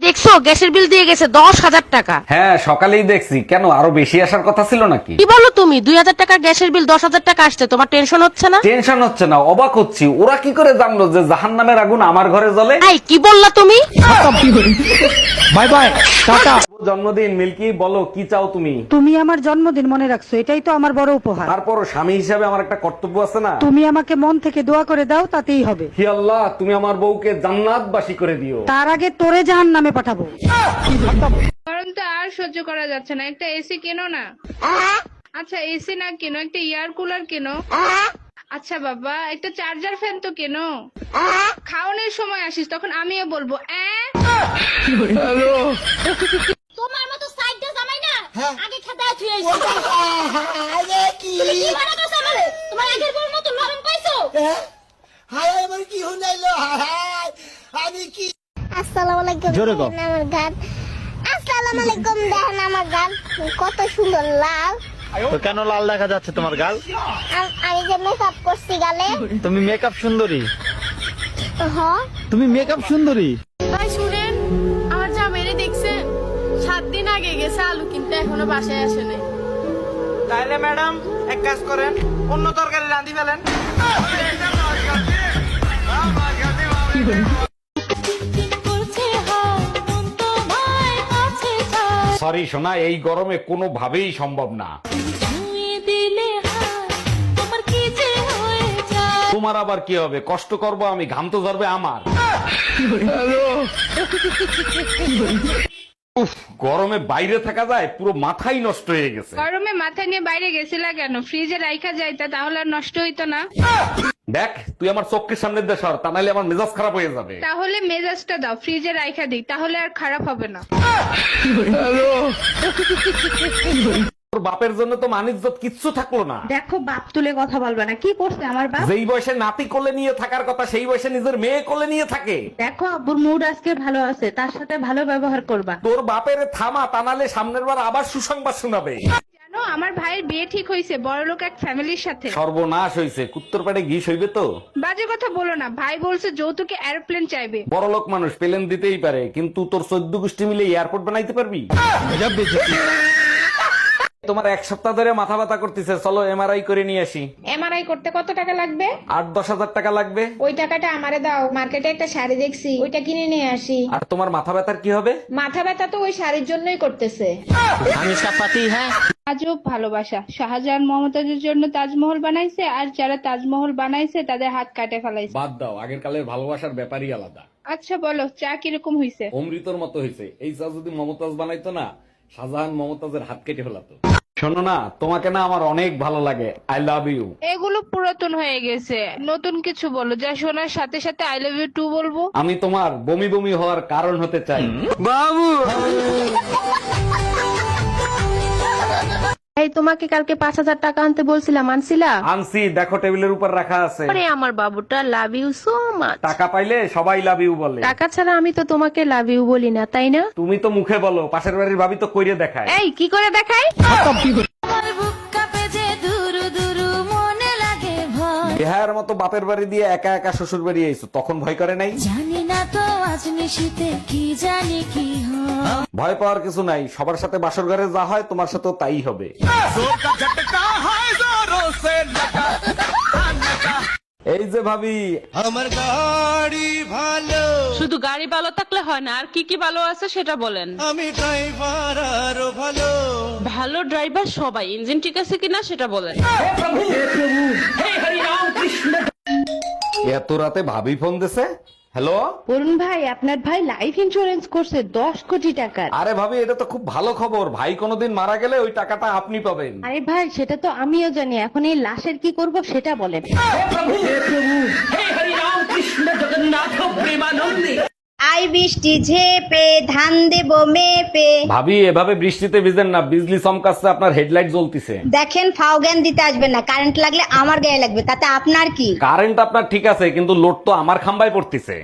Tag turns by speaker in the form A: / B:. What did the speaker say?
A: দেখছো গ্যাসের বিল দিয়ে গেছে 10,000 টাকা।
B: হ্যাঁ সকালেই দেখছি, কেন আরো বেশি আসার কথা ছিল নাকি?
A: কি বলো তুমি? 2,000 টাকা গ্যাসের বিল 10,000 টাকা আসছে, তোমার টেনশন হচ্ছে না?
B: টেনশন হচ্ছে না, অবাক হচ্ছি ওরা কি করে জানলো যে জাহান্নামের আগুন আমার ঘরে জ্বলে।
A: এই কি বললা তুমি?
B: Bye bye tata. জন্মদিন মিল্কি, বলো কি চাও তুমি?
C: তুমি আমার জন্মদিন মনে রাখছো, এটাই তো আমার বড় উপহার।
B: তারপরও স্বামী হিসাবে আমার একটা কর্তব্য আছে না?
C: তুমি আমাকে মন থেকে দোয়া করে দাও, তাতেই হবে।
B: হি আল্লাহ, তুমি আমার বউকে জান্নাতবাসী করে দিও।
C: তার আগে তোরে জাহান্নামে পাঠাবো।
D: গরম তো আর সহ্য করা যাচ্ছে না, একটা এসি কেনো না। আচ্ছা এসি না কেনো, একটা এয়ার কুলার কেনো। আচ্ছা বাবা, একটা চার্জার ফ্যান তো কেনো। খাওয়ানোর সময় আসিস তখন আমিও বলবো
E: তোমার মতো সাইডটা জামাই না আগে খেদায় থুই আইছি। আরে কি তুমি কি বানানোস আমারে? তোমার আগের বউর মতো নরম পাইছো? হায় আমার কি হইলো? হায় আমি কি। আসসালামু আলাইকুম।
F: জোরে গো।
E: আমার গান। আসসালামু আলাইকুম, দেখেন আমার গান কত সুন্দর লাল।
F: তো কেন লাল দেখা যাচ্ছে তোমার গাল?
E: আমি যে মেকআপ করছি গালে।
F: তুমি মেকআপ সুন্দরী,
E: হ্যাঁ
F: তুমি মেকআপ সুন্দরী।
D: ভাই শুনেন, আমার জামাইরে দেখছেন 7 দিন আগে গেছে আলু কিনতে, এখনো বাসায় আসে নাই।
G: তাইলে ম্যাডাম এক কাজ করেন, অন্য তরকারি রাঁধি ফেলেন।
B: সরি সোনা, এই গরমে কোনোভাবেই সম্ভব না। তোমার আবার কি হবে? কষ্ট করব আমি, ঘাম তো ঝরবে আমার। উফ, গরমে বাইরে থাকা যায়, পুরো মাথাই নষ্ট হয়ে গেছে।
D: গরমে মাথা নিয়ে বাইরে গেছিলা কেন? ফ্রিজে রাইখা যাইতা, তাহলে আর নষ্ট হইতো না।
B: দেখ তুই আমার চোখের সামনে দিয়ে সর, তা নাহলে আমার মেজাজ খারাপ হয়ে যাবে।
D: তাহলে মেজাজটা দাও, ফ্রিজে রাইখা দিই, তাহলে আর খারাপ হবে না।
B: তোর বাপের জন্য তো মানিজ্জত কিচ্ছু থাকলো না।
C: দেখো, বাপ তুলে কথা বলবে না। কি করছে আমার বাপ?
B: যেই বয়সে নাতি কোলে নিয়ে থাকার কথা, সেই বয়সে নিজের মেয়ে কোলে নিয়ে থাকে।
C: দেখো, আব্বুর মুড আজকে ভালো আছে, তার সাথে ভালো ব্যবহার করবা।
B: তোর বাপের থামা, তা নাহলে সামনের বার আবার সুসংবাদ শোনাবে।
D: জানো আমার ভাইয়ের বিয়ে ঠিক হয়েছে বড়লোক এক ফ্যামিলির সাথে।
B: সর্বনাশ হইছে, কুত্তর পেটে ঘিস হইবে তো।
D: বাজে কথা বলো না, ভাই বলছে যৌতুকে এরোপ্লেন চাইবে।
B: বড় লোক মানুষ পেলেন দিতেই পারে, কিন্তু তোর 14 গোষ্ঠী মিলে এয়ারপোর্ট বানাইতে পারবি? তোমার এক সপ্তাহ ধরে মাথা ব্যথা করতেছে, চলো এমআরআই করে নিয়ে আসি।
D: এমআরআই করতে কত টাকা লাগবে?
B: 8-10 হাজার টাকা লাগবে।
D: ওই টাকাটা আমারে দাও, মার্কেটে একটা শাড়ি দেখছি, ওইটা কিনে নিয়ে আসি।
B: আর তোমার মাথা ব্যথার কি হবে?
D: মাথা ব্যথা তো ওই শাড়ির জন্যই করতেছে।
F: हम इसका पति है।
D: আজব ভালোবাসা, শাহজাহান মমতাজের জন্য তাজমহল বানাইছে, আর যারা তাজমহল বানাইছে তাদের হাত কাটে ফেলাইছে।
B: বাদ দাও, আগের কালের ভালোবাসার ব্যাপারই আলাদা।
D: আচ্ছা বলো, চা কিরকম হইছে?
B: অমৃতর মতো হয়েছে। এই চা যদি মমতাজ বানাইতো না, শাহজাহান মমতাজের হাত কেটে ফেলাতো। শোনো না, তোমাকে না আমার অনেক ভালো লাগে। I love you.
D: এগুলো পুরাতন হয়ে গেছে, নতুন কিছু বলো যা শোনার সাথে সাথে আই লাভ ইউ টু বলবো।
B: আমি তোমার বমি বমি হওয়ার কারণ হতে চাই।
A: এই তোমাকে কালকে 5,000 টাকা আনতে বলছিলাম, আনছিলা?
B: আনছি, দেখো টেবিলের উপর রাখা আছে।
A: আরে আমার বাবুটা, লাভ ইউ সো মাচ।
B: টাকা পাইলে সবাই লাভ ইউ বলে।
A: টাকা ছাড়া আমি তো তোমাকে লাভ ইউ বলি না, তাই না?
B: তুমি তো মুখে বলো, পাশের বাড়ির ভাবি তো কইরে দেখায়।
A: এই কি করে দেখাই?
B: বিহার মতো বাপের বাড়ি দিয়ে একা একা শ্বশুর বাড়ি আইছো, তখন ভয় করে নাই?
E: জানি না তো আজ নিশিতে কি জানি কি হয়।
B: ভয় পাওয়ার কিছু নাই, সবার সাথে বাসর ঘরে যা হয় তোমার সাথেও তাই হবে। এই যে ভাবি,
G: আমার গাড়ি ভালো,
H: শুধু গাড়ি ভালো থাকলে হয় না, আর কি কি ভালো আছে সেটা বলেন।
G: আমি ড্রাইভার আরো ভালো।
H: ভালো ড্রাইভার সবাই, ইঞ্জিন ঠিক আছে কিনা সেটা বলেন।
B: এত রাতে ভাবি ফোন দিছে। হ্যালো
C: অরুণ ভাই, আপনার ভাই লাইফ ইন্সুরেন্স করছে 10 কোটি টাকার।
B: আরে ভাবি, এটা তো খুব ভালো খবর। ভাই কোনোদিন মারা গেলে ওই টাকাটা আপনি পাবেন।
C: আরে ভাই, সেটা তো আমিও জানি, এখন এই লাশের কি করব সেটা বলেন।
E: আই বৃষ্টি ঝেপে ধান দেবো মেপে।
B: ভাবি এভাবে বৃষ্টিতে ভিজেন না, বিজলি চমকাচ্ছে, আপনার হেডলাইট জ্বলতিছে।
E: দেখেন, ফাও জ্ঞান দিতে আসবেন না, কারেন্ট লাগলে আমার গায়ে লাগবে, তাতে আপনার কি?
B: কারেন্ট আপনার ঠিক আছে, কিন্তু লোড তো আমার খাম্বায় পড়তিছে।